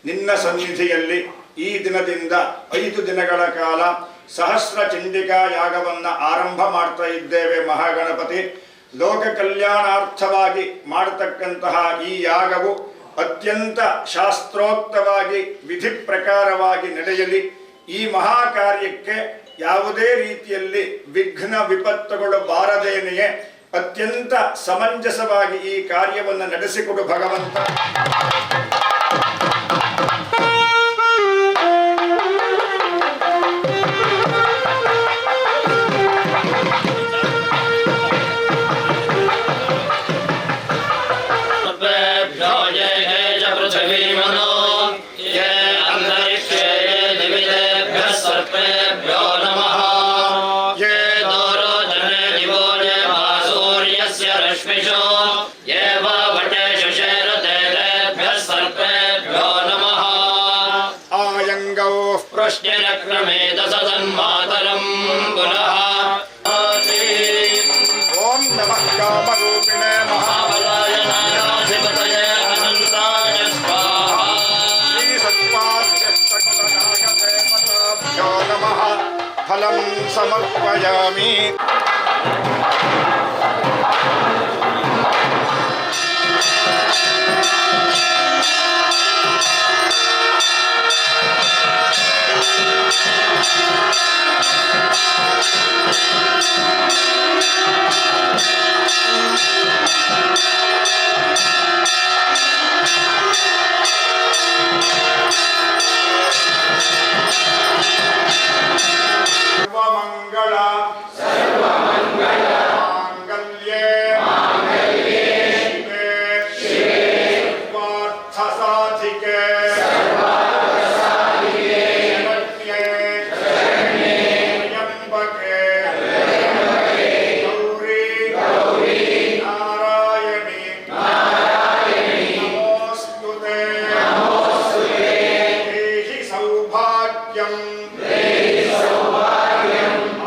ನಿನ್ನ ಸನ್ನಿಧಿಯಲ್ಲಿ ಈ ದಿನದಿಂದ 5 ದಿನಗಳ ಕಾಲ ಸಹಸ್ರ ಚಂಡಿಕಾ ಯಾಗವನ್ನು ಆರಂಭ ಮಾಡ್ತಾ ಇದ್ದೇವೆ. ಮಹಾಗಣಪತಿ, ಲೋಕ ಕಲ್ಯಾಣಾರ್ಥವಾಗಿ ಮಾಡತಕ್ಕಂತಹ ಈ ಯಾಗವು ಅತ್ಯಂತ ಶಾಸ್ತ್ರೋಕ್ತವಾಗಿ ವಿಧಿ ಪ್ರಕಾರವಾಗಿ ನಡೆಯಲಿ. ಈ ಮಹಾ ಕಾರ್ಯಕ್ಕೆ ಯಾವುದೇ ರೀತಿಯಲ್ಲಿ ವಿಘ್ನ ವಿಪತ್ತುಗಳು ಬಾರದೇನೆಯೇ ಅತ್ಯಂತ ಸಮಂಜಸವಾಗಿ ಈ ಕಾರ್ಯವನ್ನು ನಡೆಸಿಕೊಡು ಭಗವಂತ. प्रश्नक्रमेदसन्मातरं पुनः ओम नमः कामरूपिणे महाबलाय नायाधिपतये अनन्ताय स्वाहा श्री सत्पाद्यष्टकुलनागदेवताभ्यो नमः फलं समर्पयामि.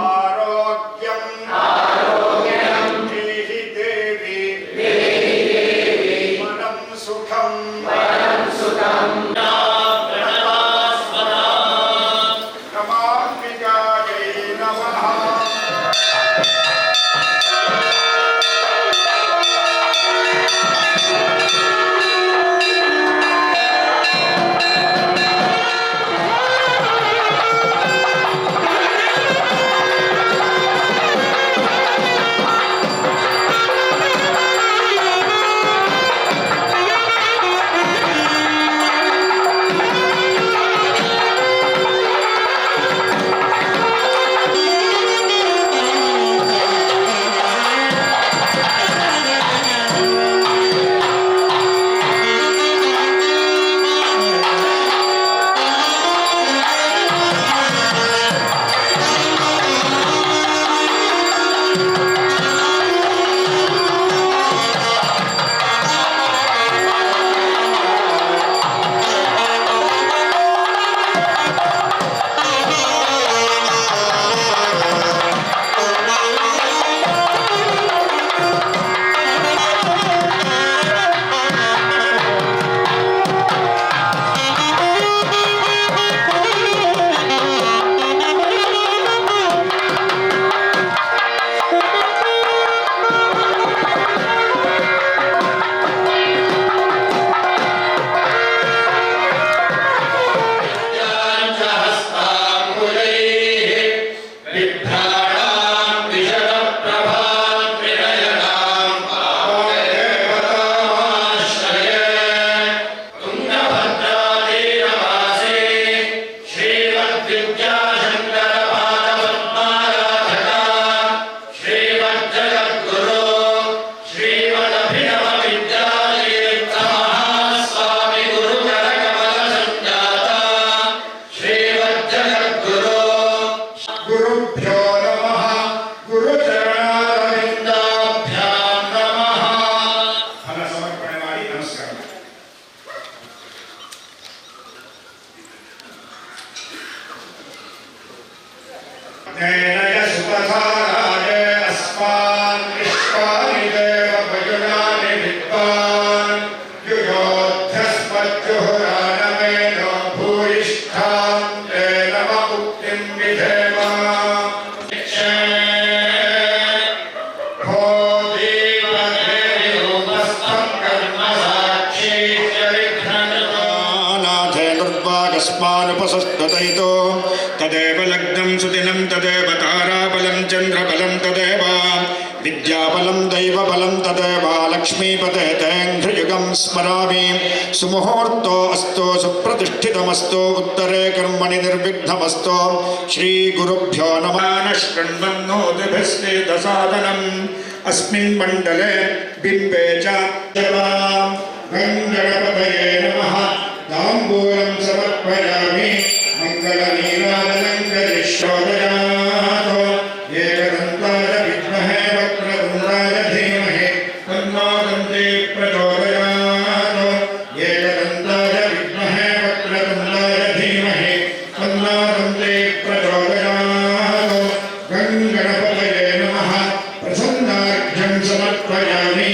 आरोग्यम तमसस्ततैतो तदेव लग्नं सुदिनं तदेव ताराबलं चन्द्रबलं तदेव विद्याबलं दैवबलं तदेव लक्ष्मीपते तेऽङ्घ्रियुगं स्मरामि सुमुहूर्तो अस्तु सुप्रतिष्ठितमस्तु उत्तरे कर्मणि निर्विघ्नमस्तु श्रीगुरुभ्यो नमः शृण्वन्नोतिभिस्ते दसादनम् अस्मिन् मण्डले बिम्बे च गणपतये नमः ताम्बूलं समर्पयामि मङ्गलनीराजनं करिष्योदयात् एकदन्ताय विद्महे वक्रतुण्डाय धीमहि तन्नो दन्ती प्रचोदयात् एकदन्ताय विद्महे वक्रतुण्डाय धीमहि तन्नो दन्ती प्रचोदयात् गणपतये नमः प्रसन्नार्घ्यं समर्पयामि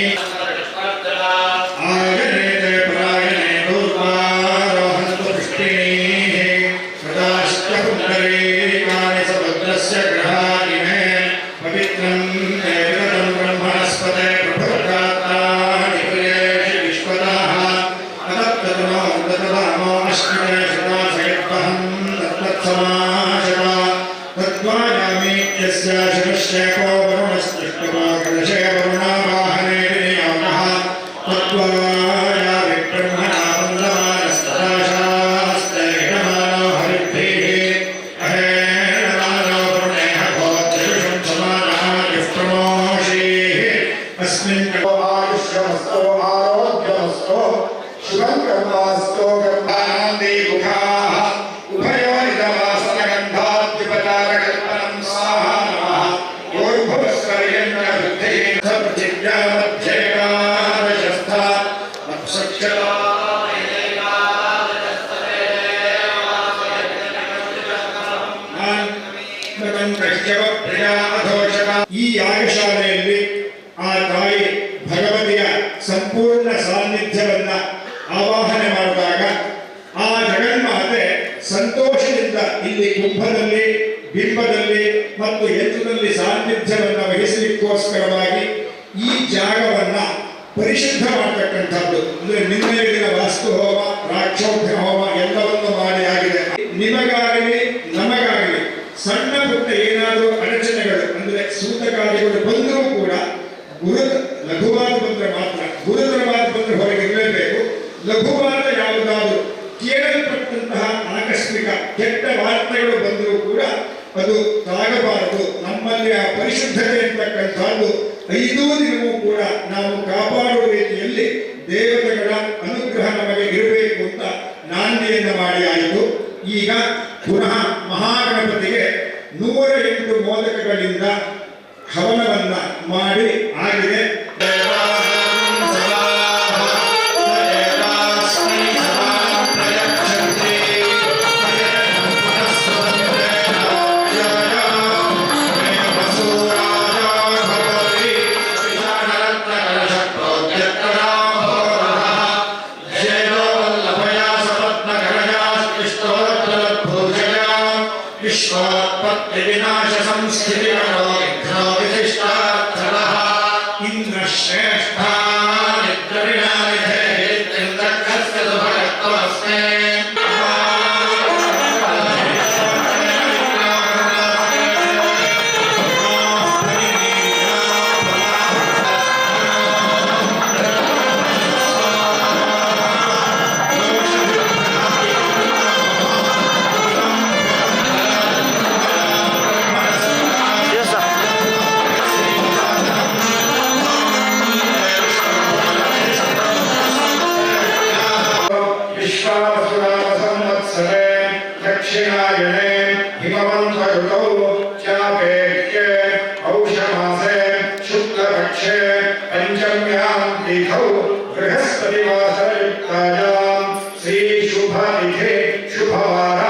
ಈ ಯಾಗಶಾಲೆಯಲ್ಲಿ ಆ ತಾಯಿ ಭಗವತಿಯ ಸಂಪೂರ್ಣ ಸಾನ್ನಿಧ್ಯವನ್ನ ಆವಾಹನೆ ಮಾಡಿದಾಗ ಆ ಜಗನ್ಮಾತೆ ಸಂತೋಷದಿಂದ ಇಲ್ಲಿ ಕುಂಭದಲ್ಲಿ ಬಿಂಬದಲ್ಲಿ ಮತ್ತು ಯಂತ್ರದಲ್ಲಿ ಸಾನ್ನಿಧ್ಯವನ್ನ ವಹಿಸಲಿಕ್ಕೋಸ್ಕರವಾಗಿ ಈ ಜಾಗವನ್ನ ಪರಿಶುದ್ಧ ಮಾಡತಕ್ಕಂಥದ್ದು. ಅಂದ್ರೆ ನಿನ್ನೆ ದಿನ ವಾಸ್ತು ಹೋಮ ರಾಕ್ಷೋಭ್ಯ ಹೋಮ ಎಲ್ಲವನ್ನು ಮಾಡಿ ಆಗಿದೆ. ನಿಮಗಾಗಲಿ ನಮಗಾಗಲಿ ಸಣ್ಣ ಪುಟ್ಟ ಏನಾದರೂ ಅಡಚಣೆಗಳು ಅಂದ್ರೆ ಸೂತಕಾದಿಗಳು ಬಂದರೂ ಕೂಡ ಲಘುವಾದ ಬಂದ್ರೆ ಮಾತ್ರ, ಗುರುತರವಾದ ಬಂದ್ರೆ ಹೊರಗಿರಲೇಬೇಕು. ಲಘುವಾದ ಯಾವುದಾದರೂ ಕೇಳಲ್ಪಟ್ಟಂತಹ ಆಕಸ್ಮಿಕ ಕೆಟ್ಟ ವಾರ್ತೆಗಳು ಬಂದರೂ ಕೂಡ ಅದು ತಾಗಬಾರದು. ನಮ್ಮಲ್ಲಿ ಆ ಪರಿಶುದ್ಧತೆ ಅಂತಕ್ಕಂಥದ್ದು 5 ದಿನವೂ ಕೂಡ ನಾವು ಕಾಪಾಡುವ ರೀತಿಯಲ್ಲಿ ದೇವತೆಗಳ ಅನುಗ್ರಹ ನಮಗೆ ಇರಬೇಕು ಅಂತ ನಾಂದಿಯನ್ನು ಮಾಡಿ ಆಯಿತು. ಈಗ ಪುನಃ ಮಹಾಗಣಪತಿಗೆ 108 ಮೋದಕಗಳಿಂದ ಹವನವನ್ನ ಮಾಡಿ ಆಗಿದೆ. विनाश संस्थिति विशिष्टार्थः इंद्र श्रेष्ठा दक्षिणायने हिमवन्तऋतौ चापेत्ये पौषमासे शुक्लपक्षे पञ्चम्यां तिथौ बृहस्पतिवासरयुक्तायां श्रीशुभतिथे शुभवार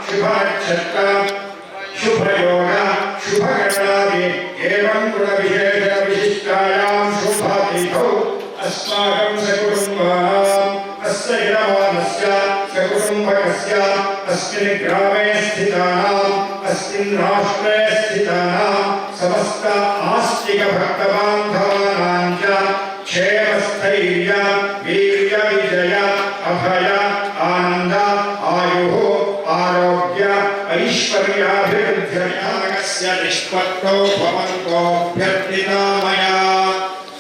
शुभनक्षत्र शुभयोग शुभगणादि एवं गुणविशेषविशिष्टायां शुभतिथौ अस्माकं सकुटुम्बानाम् अस्य यजमानस्य सकुटुम्बकस्य अस्मिन् ग्रामे स्थितानाम् अस्मिन् राष्ट्रे स्थितानां समस्त आस्तिक भक्तबान्धवानां च क्षेमस्थैर्य वीर्य विजय अभय आनन्द आयुः आरोग्य सर्वोऽभ्यर्थितो मया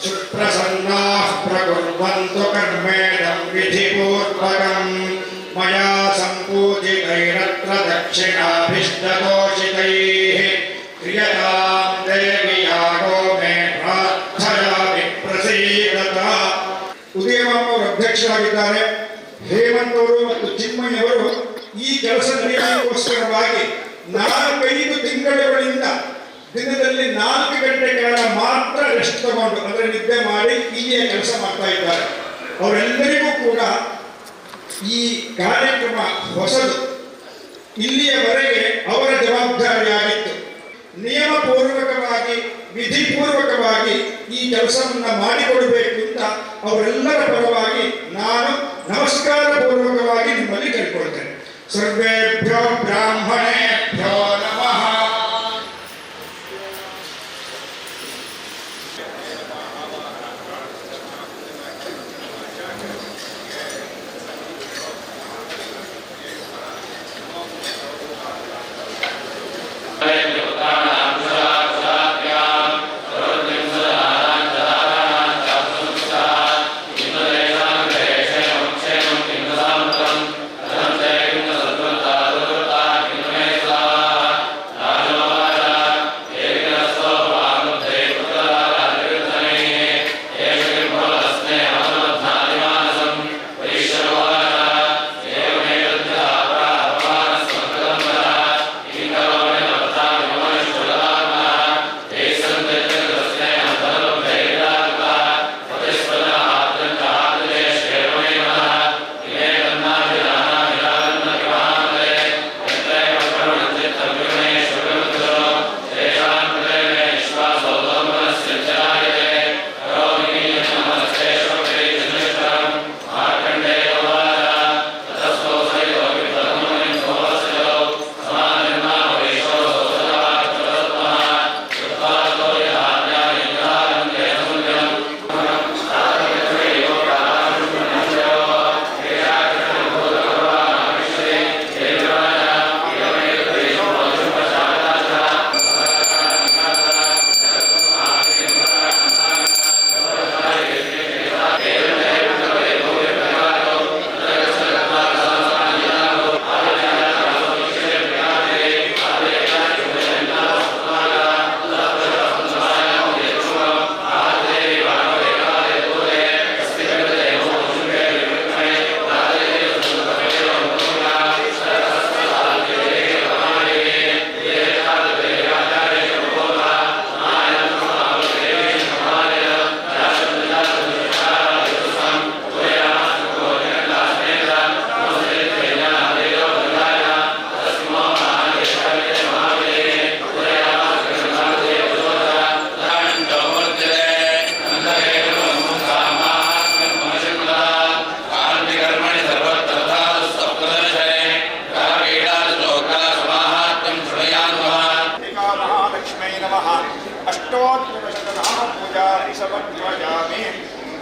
सुप्रसन्नाः प्रकुर्वन्तु कर्मेणं विधिपूर्वकम् मया सम्पूजितैरत्र दक्षिणाभिष्टतोषितैः क्रियतां देवी यागो मे प्रार्थयामि प्रसीदत ಉದಯಮಾನವರು ಅಧ್ಯಕ್ಷರಾಗಿದ್ದಾರೆ. ಹೇಮಂತ್ ಅವರು ಮತ್ತು ಚಿನ್ಮಯ್ ಅವರು ಈ ಕೆಲಸ ನಡೆಯಲಿಕ್ಕೋಸ್ಕರವಾಗಿ 4-5 ತಿಂಗಳುಗಳಿಂದ ದಿನದಲ್ಲಿ 4 ಗಂಟೆ ಕಾಲ ಮಾತ್ರ ರೆಸ್ಟ್ ತಗೊಂಡು ಅಂದರೆ ನಿದ್ದೆ ಮಾಡಿ ಇಲ್ಲಿಯ ಕೆಲಸ ಮಾಡ್ತಾ ಇದ್ದಾರೆ. ಅವರೆಲ್ಲರಿಗೂ ಕೂಡ ಈ ಕಾರ್ಯಕ್ರಮ ಹೊಸದು. ಇಲ್ಲಿಯವರೆಗೆ ಅವರ ಜವಾಬ್ದಾರಿಯಾಗಿತ್ತು. ನಿಯಮಪೂರ್ವಕವಾಗಿ ವಿಧಿಪೂರ್ವಕವಾಗಿ ಈ ಕೆಲಸವನ್ನು ಮಾಡಿಕೊಡಬೇಕು ಅಂತ ಅವರೆಲ್ಲರ ಪರವಾಗಿ ನಾನು ನಮಸ್ಕಾರ ಪೂರ್ವಕವಾಗಿ ನಿಮ್ಮಲ್ಲಿ ಕೇಳ್ಕೊಳ್ತೇನೆ. ಸರ್ವೇಭ್ಯೋ ಬ್ರಾಹ್ಮಣೇಭ್ಯೋ ನಮಃ.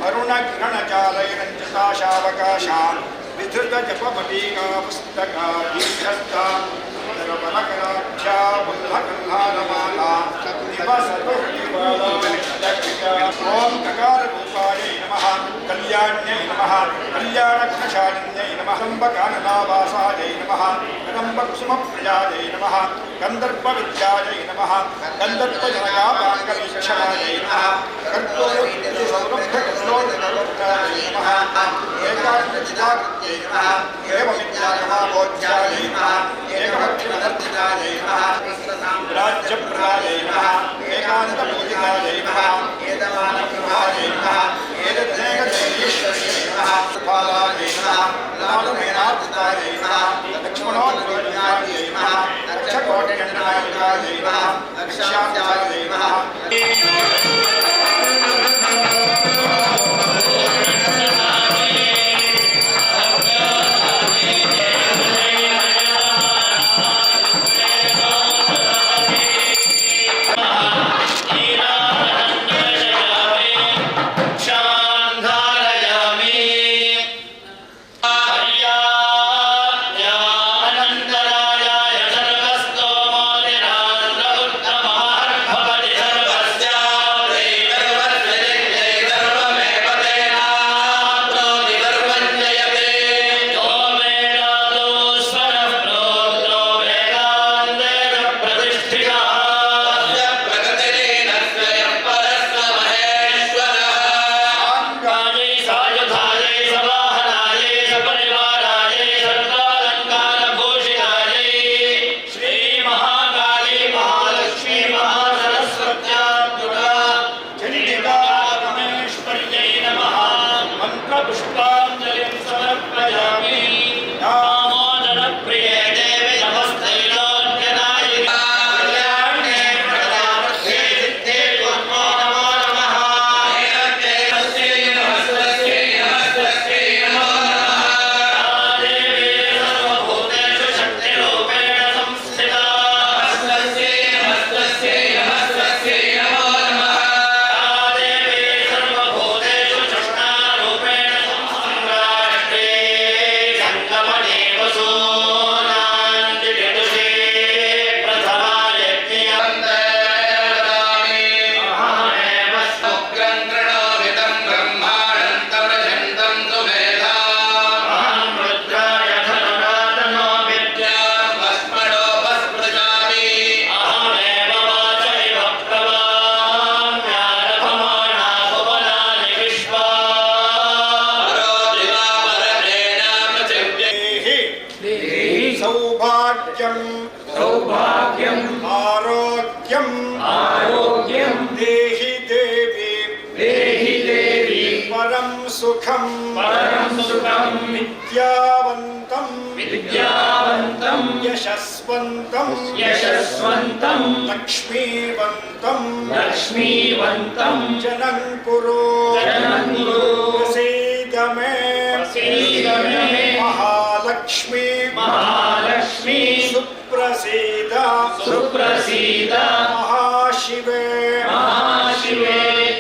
अरुणकिरणजालैरञ्जसाशावकाशान् विधृतजपमटीका पुस्तकादीक्षस्ता नरपरकराख्या बुल्लकल्हारमाला ॐ ककाररूपायै नमः कल्याण्यै नमः कल्याणघ्नशालिन्यै नमः कदम्बकाननावासायै नमः कदम्बकुसुमप्रियायै नमः गन्धर्वविद्यायै नमः गन्धर्वजनयापाङ्गवीक्षणायै नमः कर्पूरसौरभ्यकल्लोलकल्लोलकायै नमः एकाग्रचिदाकृत्यै नमः एवमित्यागमाबोध्यायै नमः एकभक्तिमनर्थितायै नमः राज्यप्रदायै नमः एकान्तपूजितायै नमः एतमानप्रभायै नमः एतद्देहदेवीश्वर्यै नमः कृपालायै नमः लालमेनार्थितायै नमः लक्ष्मणोद्भोज्यायै नमः रक्षकोटिकण्डनायकायै नमः रक्षात्यायै नमः अनन्तरायाय सर्वस्तोमोदिनान्द्र उत्तमः भवति सर्व सौभाग्यम् आरोग्यम् देहि देवी परं सुखं विद्यावन्तं यशस्वन्तं लक्ष्मीवन्तं जनं कुरु प्रसीद मे महालक्ष्मी सुप्रसीद महाशिवे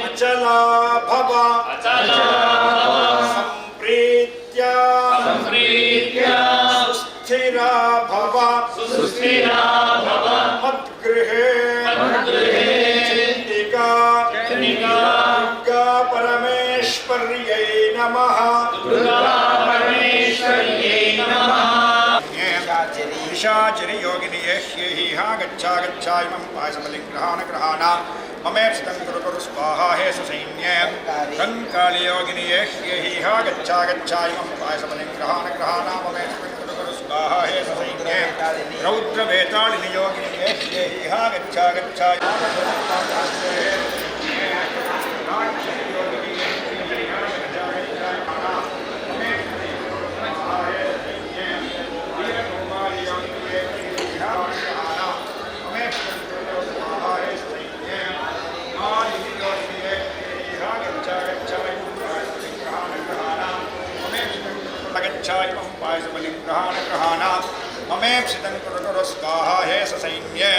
अचला भव संप्रीत्या सुस्थिरा भव मद्गृहे चण्डिका दुर्गा परमेश्वर्यै नमः निशाचरि योगिनि येह्येहा गच्छा इमं पायसबलिग्रहाण ममेप्सितं कुरु स्वाहा हे ससैन्ये कंकालियोगिनि येह्येहा गच्छा इमं पायसबलिग्रहाण ममेप्सितं कुरु स्वाहा हे ससैन्ये रौद्रवेतालिनि योगिनि येह्येहा गच्छा ममेप्सितं कुरु स्वाहा हे ससैन्ये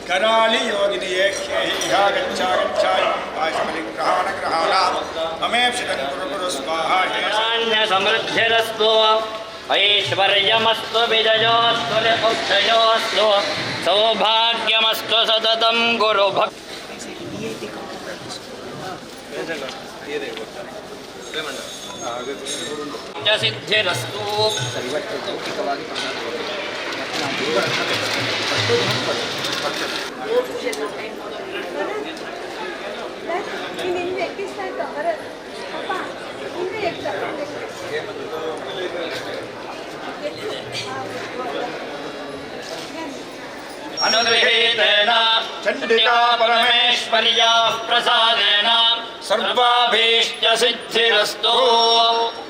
कराली योगिनि येह्येहा गच्छा पायसबलिग्रहाण ममेप्सितं कुरु स्वाहा हे समृद्धिरस्तु ऐश्वर्यमस्तु विजयोस्तु निपुष्टयोस्तु सौभाग्यमस्तु सततं गुरु सिद्धिरस्तु अनुगृहीतेन चण्डिका परमेश्वर्या प्रसादेन सर्वाभीष्टसिद्धिरस्तु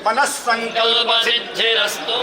मनस्सङ्कल्पसिद्धिरस्तु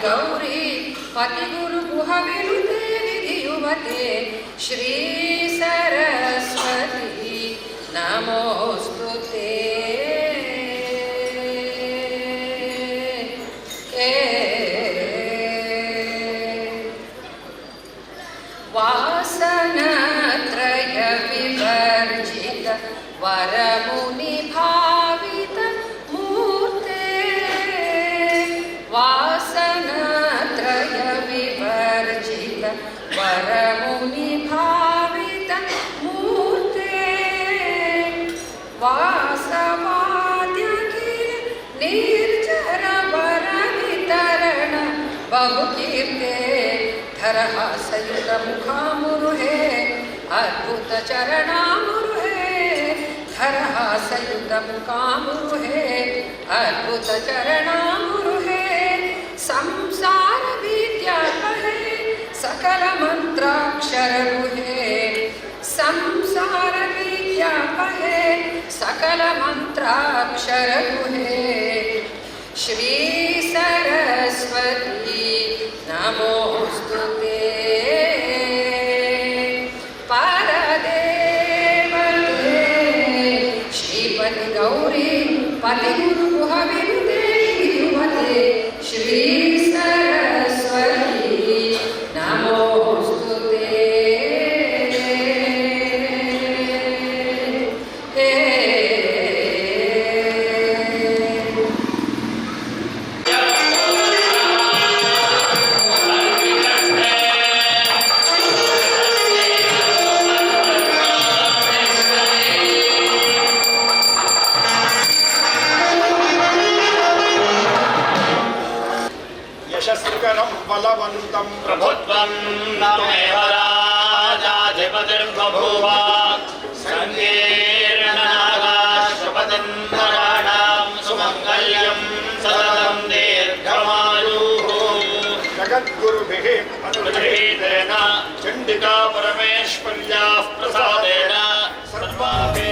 गौरी पतिगुरु गुहविनुते विधियुवते श्री सरस्वती नमोस्तुते वासनत्रय विवर्जित वरमुनि भावित मूर्ते वासनत्रय विवर्जित वरमुनि भावित मूर्ते वासवाद्यखिल निर्जर वर वितरण बहुकीर्ते धरहासयुत मुखामुरुहे अद्भुत चरणामुरुहे धरहासयुत मुखामुरुहे अद्भुत चरणामुरुहे संसार विद्या कहे सकल मंत्राक्षर गुहे संसार विद्या कहे सकल मंत्राक्षर गुहे श्री सरस्वती नमोस्तुते परदेवते श्रीपति गौरी पतिगुरु गुहविनुते विधियुवते श्री सरस्वती नमोस्तुते यशस्करं बलवन्तं प्रभुत्वं नमेव राजाधिपतिर्बभूव सङ्कीर्णनागाश्वपतिन्नराणां सुमङ्गल्यं सततं दीर्घमायुः जगद्गुरुभिः अनुगृहीतेन चण्डिका परमेश्वर्याः प्रसादेन सर्वाभिः